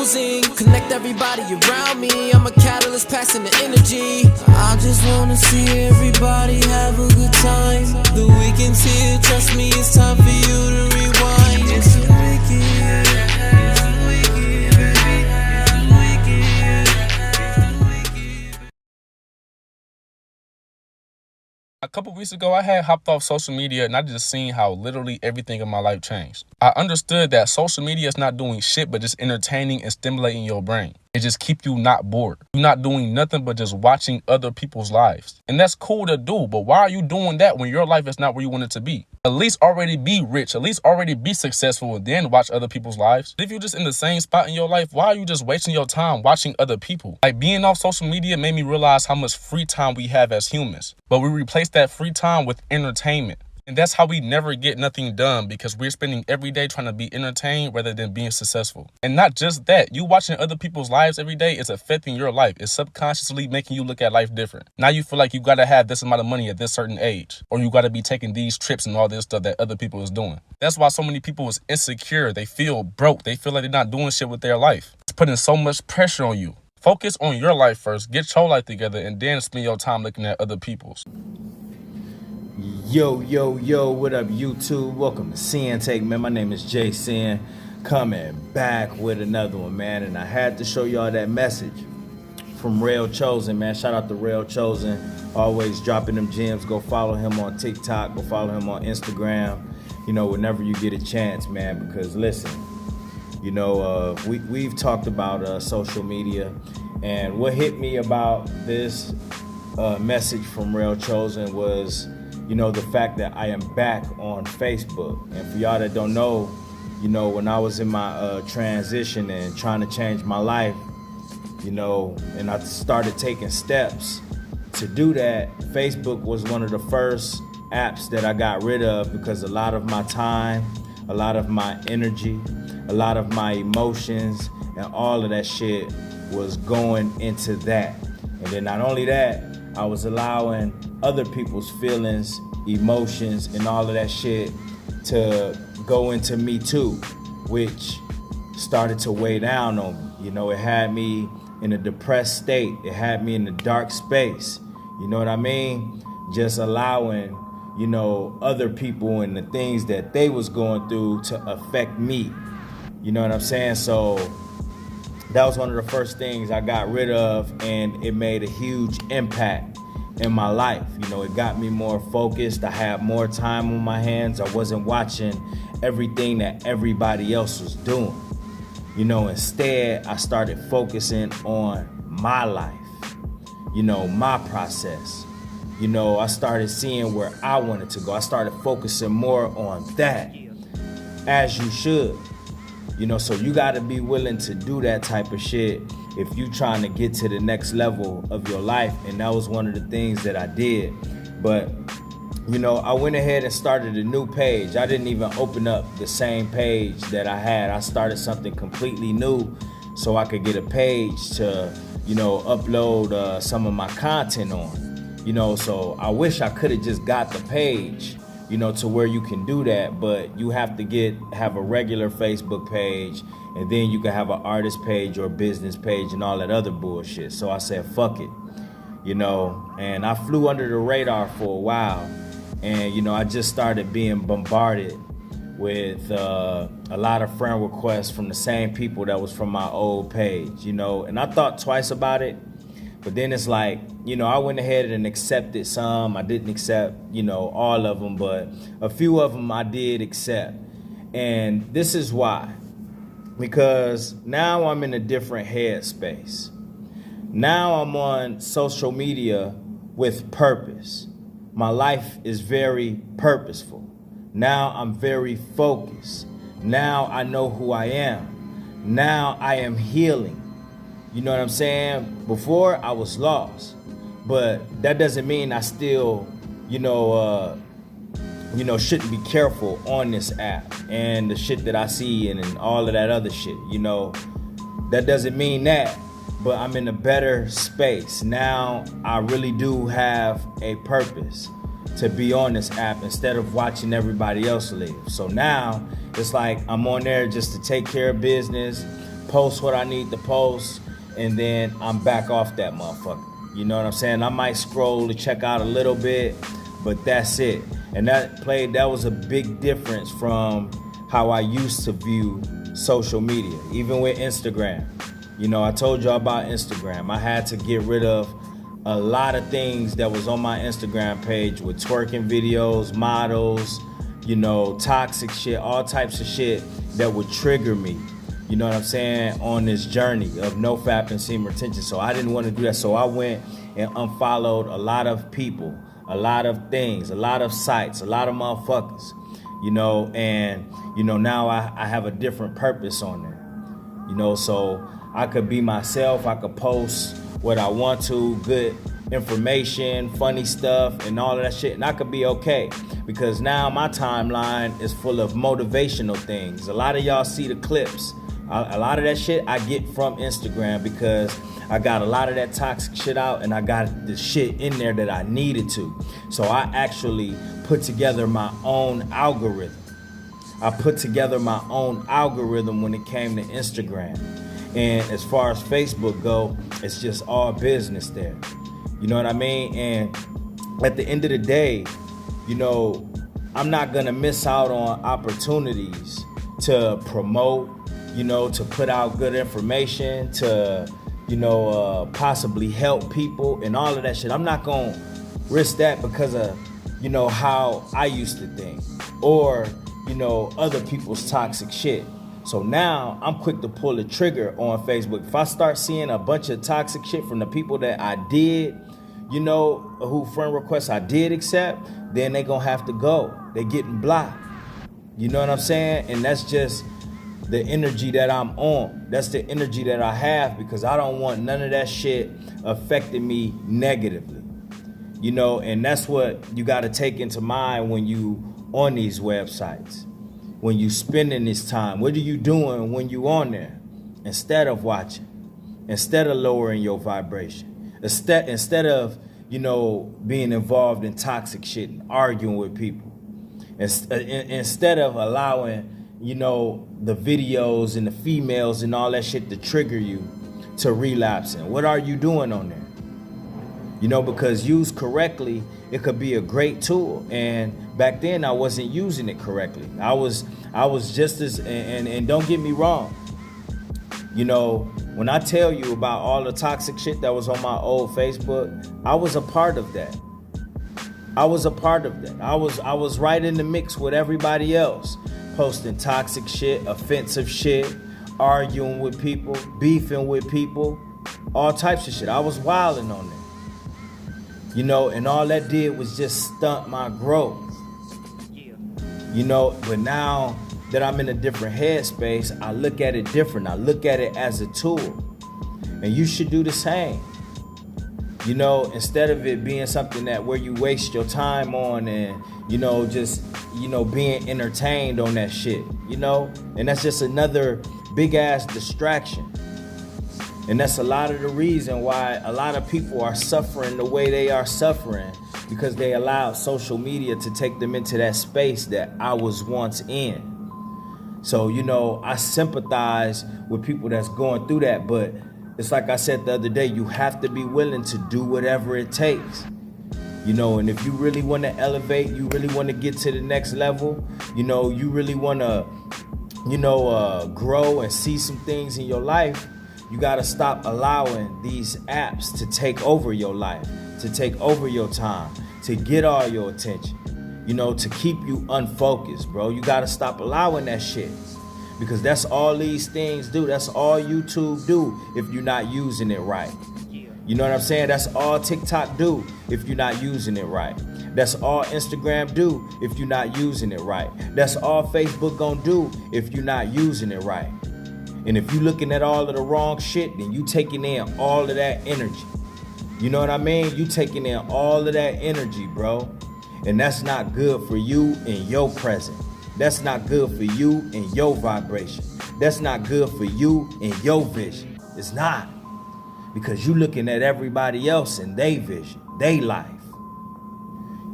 losing. Connect everybody around me, I'm a catalyst passing the energy. I just wanna see everybody have a good time. The weekend's here, trust me, it's time for you to rewind. It's the weekend, it's the weekend, baby. It's the weekend, it's the weekend. A couple weeks ago, I had hopped off social media and I just seen how literally everything in my life changed. I understood that social media is not doing shit but just entertaining and stimulating your brain. It just keep you not bored. You're not doing nothing but just watching other people's lives. And that's cool to do, but why are you doing that when your life is not where you want it to be? At least already be rich, at least already be successful, and then watch other people's lives. If you're just in the same spot in your life, why are you just wasting your time watching other people? Like, being off social media made me realize how much free time we have as humans. But we replace that free time with entertainment. And that's how we never get nothing done, because we're spending every day trying to be entertained rather than being successful. And not just that, you watching other people's lives every day is affecting your life. It's subconsciously making you look at life different. Now you feel like you gotta have this amount of money at this certain age, or you gotta be taking these trips and all this stuff that other people is doing. That's why so many people is insecure. They feel broke. They feel like they're not doing shit with their life. It's putting so much pressure on you. Focus on your life first, get your life together, and then spend your time looking at other people's. Yo, what up, YouTube? Welcome to Sinn-Take, man. My name is Sin, coming back with another one, man. And I had to show y'all that message from Real Chosen, man. Shout out to Real Chosen, always dropping them gems. Go follow him on TikTok, go follow him on Instagram, you know, whenever you get a chance, man. Because listen, you know, we've talked about social media, and what hit me about this message from Real Chosen was, you know, the fact that I am back on Facebook. And for y'all that don't know, you know, when I was in my transition and trying to change my life, you know, and I started taking steps to do that, Facebook was one of the first apps that I got rid of, because a lot of my time, a lot of my energy, a lot of my emotions, and all of that shit was going into that. And then not only that, I was allowing other people's feelings, emotions, and all of that shit to go into me too, which started to weigh down on me. You know, it had me in a depressed state. It had me in a dark space. You know what I mean? Just allowing, you know, other people and the things that they was going through to affect me. You know what I'm saying? So that was one of the first things I got rid of, and it made a huge impact in my life. You know, it got me more focused. I had more time on my hands. I wasn't watching everything that everybody else was doing. You know, instead, I started focusing on my life, you know, my process. You know, I started seeing where I wanted to go. I started focusing more on that, as you should. You know, so you got to be willing to do that type of shit if you trying to get to the next level of your life. And that was one of the things that I did. But, you know, I went ahead and started a new page. I didn't even open up the same page that I had. I started something completely new so I could get a page to, you know, upload some of my content on. You know, so I wish I could have just got the page, you know, to where you can do that, but you have to have a regular Facebook page, and then you can have an artist page or business page and all that other bullshit. So I said, fuck it, you know, and I flew under the radar for a while. And, you know, I just started being bombarded with a lot of friend requests from the same people that was from my old page, you know, and I thought twice about it. But then it's like, you know, I went ahead and accepted some. I didn't accept, you know, all of them, but a few of them I did accept. And this is why. Because now I'm in a different headspace. Now I'm on social media with purpose. My life is very purposeful. Now I'm very focused. Now I know who I am. Now I am healing. You know what I'm saying? Before, I was lost, but that doesn't mean I still, shouldn't be careful on this app and the shit that I see and all of that other shit. You know, that doesn't mean that, but I'm in a better space. Now I really do have a purpose to be on this app instead of watching everybody else live. So now it's like I'm on there just to take care of business, post what I need to post, and then I'm back off that motherfucker. You know what I'm saying? I might scroll to check out a little bit, but that's it. And that was a big difference from how I used to view social media, even with Instagram. You know, I told y'all about Instagram. I had to get rid of a lot of things that was on my Instagram page with twerking videos, models, you know, toxic shit, all types of shit that would trigger me, you know what I'm saying, on this journey of no fap and semen retention. So I didn't want to do that. So I went and unfollowed a lot of people, a lot of things, a lot of sites, a lot of motherfuckers, you know, and, you know, now I have a different purpose on there, you know, so I could be myself, I could post what I want to, good information, funny stuff, and all of that shit, and I could be okay, because now my timeline is full of motivational things. A lot of y'all see the clips. A lot of that shit I get from Instagram, because I got a lot of that toxic shit out, and I got the shit in there that I needed to. So I actually put together my own algorithm. I put together my own algorithm when it came to Instagram. And as far as Facebook go, it's just all business there. You know what I mean? And at the end of the day, you know, I'm not gonna miss out on opportunities to promote, you know, to put out good information, to, you know, possibly help people and all of that shit. I'm not gonna risk that because of, you know, how I used to think, or, you know, other people's toxic shit. So now I'm quick to pull the trigger on Facebook. If I start seeing a bunch of toxic shit from the people that I did, you know, who friend requests I did accept, then they gonna have to go. They getting blocked. You know what I'm saying? And that's just the energy that I'm on. That's the energy that I have, because I don't want none of that shit affecting me negatively. You know, and that's what you gotta take into mind when you on these websites. When you spending this time, what are you doing when you on there? Instead of watching, instead of lowering your vibration, instead of, you know, being involved in toxic shit and arguing with people, instead of allowing, you know, the videos and the females and all that shit to trigger you to relapsing. What are you doing on there? You know, because used correctly, it could be a great tool. And back then I wasn't using it correctly. I was just as, and don't get me wrong, you know, when I tell you about all the toxic shit that was on my old Facebook, I was a part of that. I was right in the mix with everybody else, posting toxic shit, offensive shit, arguing with people, beefing with people, all types of shit. I was wilding on there. You know, and all that did was just stunt my growth. You know, but now that I'm in a different headspace, I look at it different. I look at it as a tool. And you should do the same. You know, instead of it being something that where you waste your time on and, you know, just, you know, being entertained on that shit, you know? And that's just another big ass distraction. And that's a lot of the reason why a lot of people are suffering the way they are suffering, because they allowed social media to take them into that space that I was once in. So, you know, I sympathize with people that's going through that, but it's like I said the other day, you have to be willing to do whatever it takes. You know, and if you really want to elevate, you really want to get to the next level, you know, you really want to, you know, grow and see some things in your life, you got to stop allowing these apps to take over your life, to take over your time, to get all your attention, you know, to keep you unfocused, bro. You got to stop allowing that shit, because that's all these things do. That's all YouTube do if you're not using it right. You know what I'm saying? That's all TikTok do if you're not using it right. That's all Instagram do if you're not using it right. That's all Facebook gonna do if you're not using it right. And if you looking at all of the wrong shit, then you taking in all of that energy. You know what I mean? You taking in all of that energy, bro. And that's not good for you in your present. That's not good for you in your vibration. That's not good for you in your vision. It's not. Because you looking at everybody else in their vision, their life.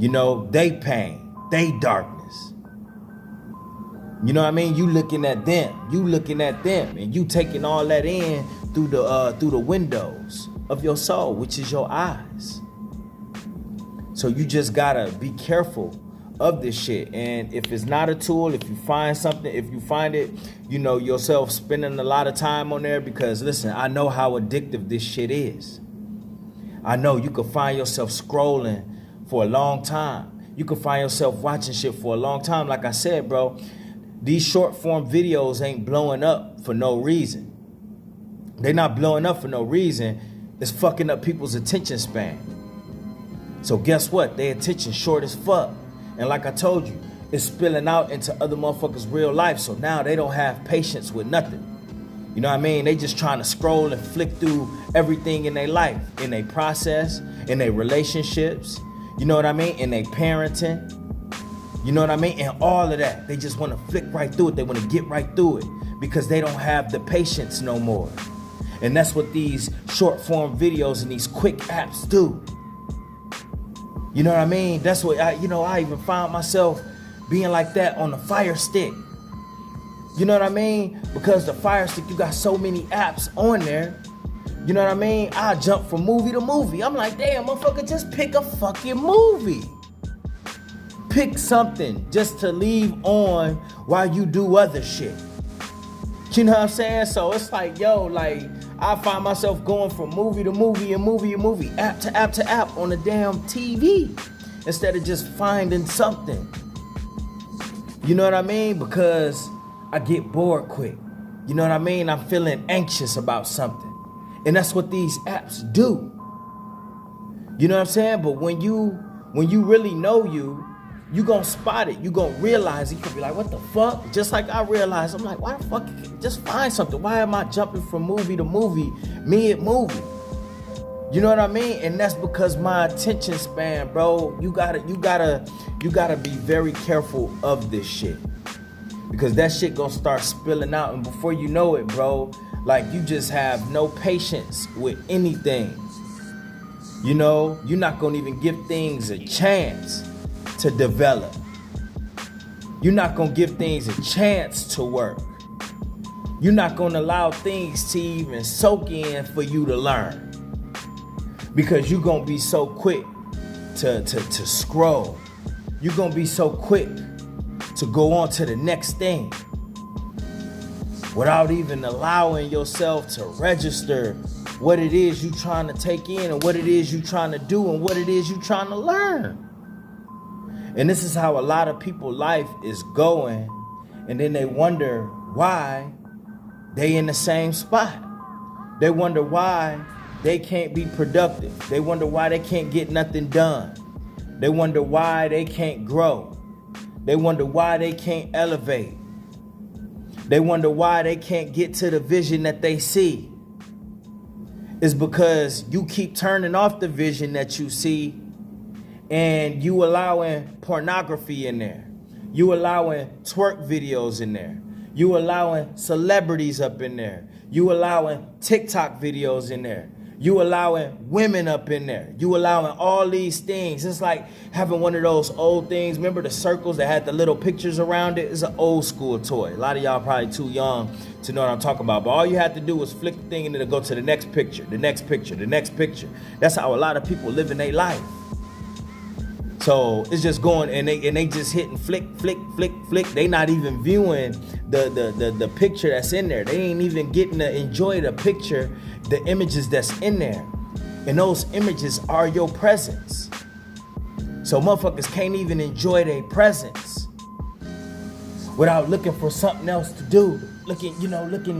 You know, they pain, they darkness. You know what I mean? You looking at them, and you taking all that in through the windows of your soul, which is your eyes. So you just gotta be careful of this shit. And if it's not a tool, if you find something, if you find it, you know, yourself spending a lot of time on there, because listen, I know how addictive this shit is. I know you could find yourself scrolling for a long time. You could find yourself watching shit for a long time. Like I said, bro, these short form videos ain't blowing up for no reason. They're not blowing up for no reason. It's fucking up people's attention span. So guess what? Their attention short as fuck. And like I told you, it's spilling out into other motherfuckers' real life. So now they don't have patience with nothing. You know what I mean? They just trying to scroll and flick through everything in their life, in their process, in their relationships. You know what I mean? In their parenting. You know what I mean? And all of that. They just want to flick right through it. They want to get right through it because they don't have the patience no more. And that's what these short form videos and these quick apps do. You know what I mean? That's what I even found myself being like that on the Fire Stick. You know what I mean? Because the Fire Stick, you got so many apps on there. You know what I mean? I jump from movie to movie. I'm like, damn, motherfucker, just pick a fucking movie. Pick something just to leave on while you do other shit. You know what I'm saying? So it's like, yo, like, I find myself going from movie to movie and movie to movie, app to app to app on the damn TV instead of just finding something. You know what I mean? Because I get bored quick. You know what I mean? I'm feeling anxious about something. And that's what these apps do. You know what I'm saying? But when you really know you gonna spot it. You gonna realize it. You could be like, what the fuck? Just like I realized, I'm like, why the fuck? Just find something. Why am I jumping from movie to movie, mid-movie? You know what I mean? And that's because my attention span, bro. You gotta be very careful of this shit. Because that shit gonna start spilling out, and before you know it, bro, like you just have no patience with anything. You know, you're not gonna even give things a chance to develop. You're not gonna give things a chance to work. You're not gonna allow things to even soak in for you to learn. Because you're gonna be so quick to scroll. You're gonna be so quick to go on to the next thing without even allowing yourself to register what it is you're trying to take in and what it is you're trying to do and what it is you're trying to learn. And this is how a lot of people's life is going, and then they wonder why they in the same spot. They wonder why they can't be productive. They wonder why they can't get nothing done. They wonder why they can't grow. They wonder why they can't elevate. They wonder why they can't get to the vision that they see. It's because you keep turning off the vision that you see, and you allowing pornography in there. You allowing twerk videos in there. You allowing celebrities up in there. You allowing TikTok videos in there. You allowing women up in there. You allowing all these things. It's like having one of those old things. Remember the circles that had the little pictures around it? It's an old school toy. A lot of y'all probably too young to know what I'm talking about. But all you had to do was flick the thing and it'll go to the next picture, the next picture, the next picture. That's how a lot of people live in their life. So it's just going and they just hitting flick, flick, flick, flick. They not even viewing the picture that's in there. They ain't even getting to enjoy the picture, the images that's in there. And those images are your presence. So motherfuckers can't even enjoy their presence without looking for something else to do. Looking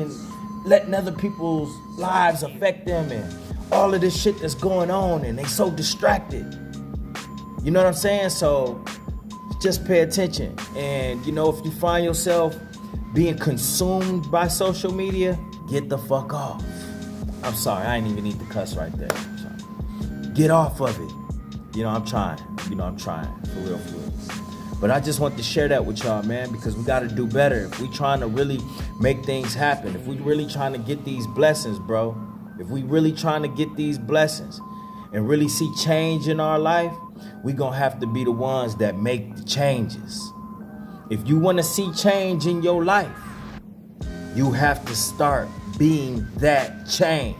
and letting other people's lives affect them and all of this shit that's going on, and they so distracted. You know what I'm saying? So just pay attention. And if you find yourself being consumed by social media, get the fuck off. I'm sorry, I ain't even need to cuss right there. I'm sorry. Get off of it. I'm trying. I'm trying. For real. But I just want to share that with y'all, man, because we got to do better. If we trying to really make things happen, if we really trying to get these blessings, bro, if we really trying to get these blessings and really see change in our life, we gonna have to be the ones that make the changes. If you want to see change in your life, you have to start being that change.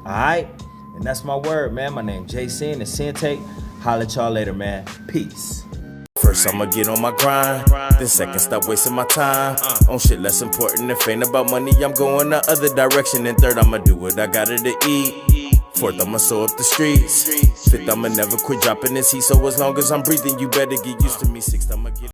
All right? And that's my word, man. My name Jason, and Sinn-Take. Holla at y'all later, man. Peace. First, I'ma get on my grind. Then second, stop wasting my time on shit less important. If ain't about money, I'm going the other direction. And third, I'ma do what I gotta to eat. Fourth, I'ma sew up the streets. Fifth, I'ma never quit dropping this heat. So as long as I'm breathing, you better get used to me. Sixth, I'ma get